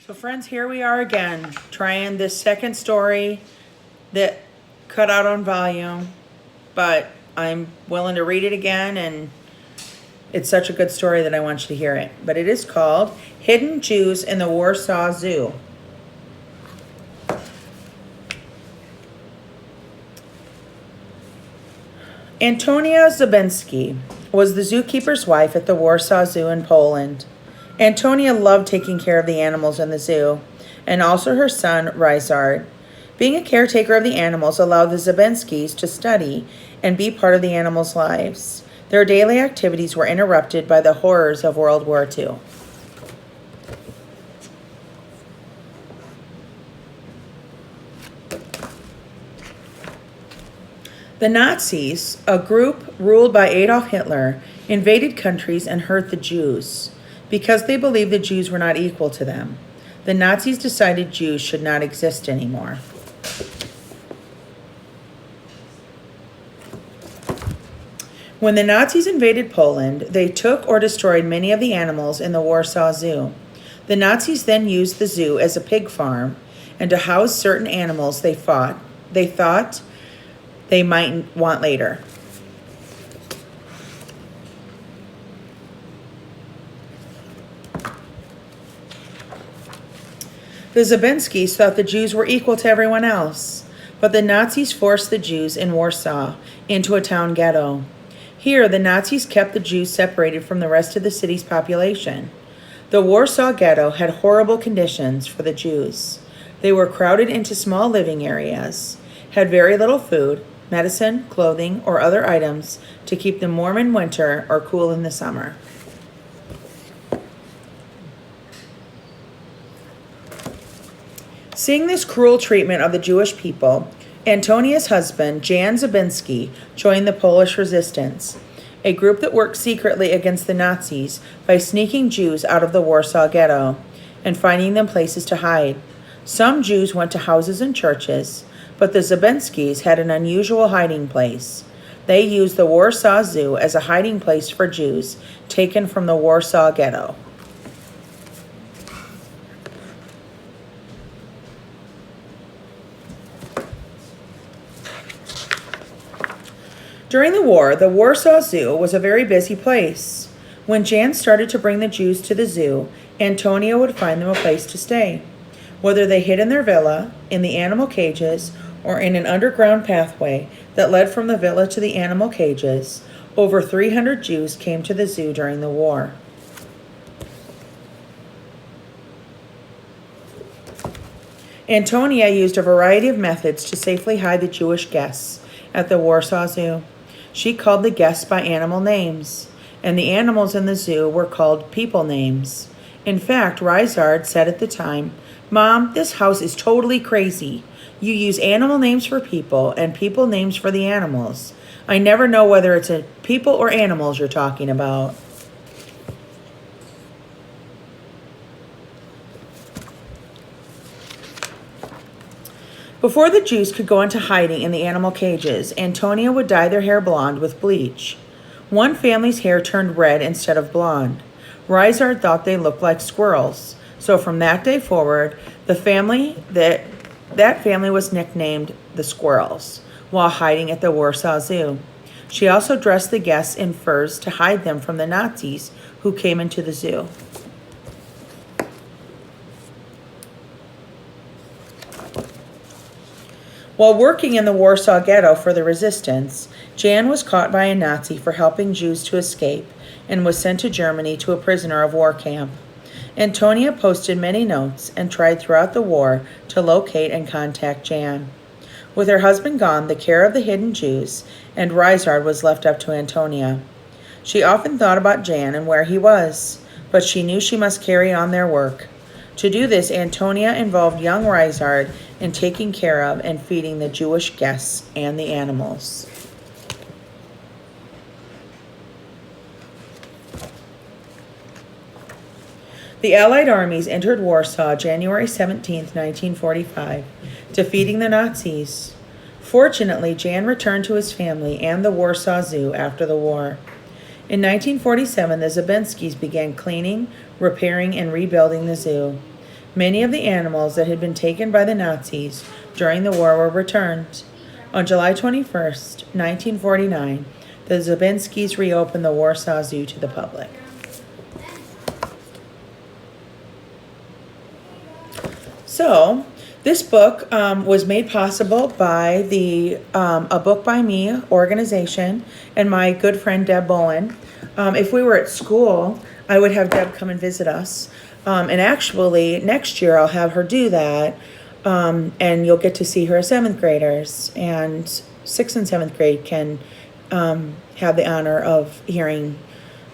So friends, here we are again, trying this second story that cut out on volume, but I'm willing to read it again, and it's such a good story that I want you to hear it. But it is called Hidden Jews in the Warsaw Zoo. Antonia Zabinski was the zookeeper's wife at the Warsaw Zoo in Poland. Antonia loved taking care of the animals in the zoo, and also her son, Ryszard. Being a caretaker of the animals allowed the Zabinskis to study and be part of the animals' lives. Their daily activities were interrupted by the horrors of World War II. The Nazis, a group ruled by Adolf Hitler, invaded countries and hurt the Jews. Because they believed the Jews were not equal to them, the Nazis decided Jews should not exist anymore. When the Nazis invaded Poland, they took or destroyed many of the animals in the Warsaw Zoo. The Nazis then used the zoo as a pig farm and to house certain animals they thought they might want later. The Zabinskis thought the Jews were equal to everyone else, but the Nazis forced the Jews in Warsaw into a town ghetto. Here, the Nazis kept the Jews separated from the rest of the city's population. The Warsaw ghetto had horrible conditions for the Jews. They were crowded into small living areas, had very little food, medicine, clothing, or other items to keep them warm in winter or cool in the summer. Seeing this cruel treatment of the Jewish people, Antonia's husband, Jan Zabinski, joined the Polish resistance, a group that worked secretly against the Nazis by sneaking Jews out of the Warsaw ghetto and finding them places to hide. Some Jews went to houses and churches, but the Zabinskis had an unusual hiding place. They used the Warsaw Zoo as a hiding place for Jews taken from the Warsaw ghetto. During the war, the Warsaw Zoo was a very busy place. When Jan started to bring the Jews to the zoo, Antonia would find them a place to stay. Whether they hid in their villa, in the animal cages, or in an underground pathway that led from the villa to the animal cages, over 300 Jews came to the zoo during the war. Antonia used a variety of methods to safely hide the Jewish guests at the Warsaw Zoo. She called the guests by animal names, and the animals in the zoo were called people names. In fact, Ryszard said at the time, "Mom, this house is totally crazy. You use animal names for people and people names for the animals. I never know whether it's people or animals you're talking about." Before the Jews could go into hiding in the animal cages, Antonia would dye their hair blonde with bleach. One family's hair turned red instead of blonde. Ryszard thought they looked like squirrels, so from that day forward, that family was nicknamed the Squirrels while hiding at the Warsaw Zoo. She also dressed the guests in furs to hide them from the Nazis who came into the zoo. While working in the Warsaw ghetto for the resistance, Jan was caught by a Nazi for helping Jews to escape and was sent to Germany to a prisoner of war camp. Antonia posted many notes and tried throughout the war to locate and contact Jan. With her husband gone, the care of the hidden Jews and Ryszard was left up to Antonia. She often thought about Jan and where he was, but she knew she must carry on their work. To do this, Antonia involved young Ryszard in taking care of and feeding the Jewish guests and the animals. The Allied armies entered Warsaw January 17, 1945, defeating the Nazis. Fortunately, Jan returned to his family and the Warsaw Zoo after the war. In 1947, the Zabinskis began cleaning, repairing, and rebuilding the zoo. Many of the animals that had been taken by the Nazis during the war were returned. On July 21st, 1949, the Zabinskis reopened the Warsaw Zoo to the public. So, this book was made possible by the A Book by Me organization and my good friend Deb Bowen. If we were at school, I would have Deb come and visit us. And actually, next year I'll have her do that. And you'll get to see her 7th graders. And 6th and 7th grade can have the honor of hearing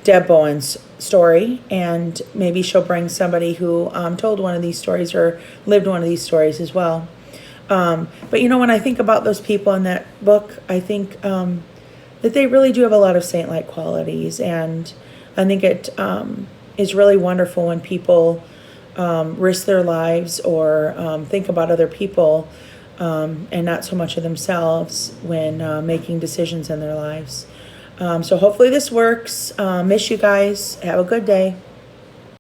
Deb Bowen's story, and maybe she'll bring somebody who told one of these stories or lived one of these stories as well. But when I think about those people in that book, I think that they really do have a lot of saint-like qualities, and I think it is really wonderful when people risk their lives or think about other people and not so much of themselves when making decisions in their lives. So hopefully this works. Miss you guys. Have a good day.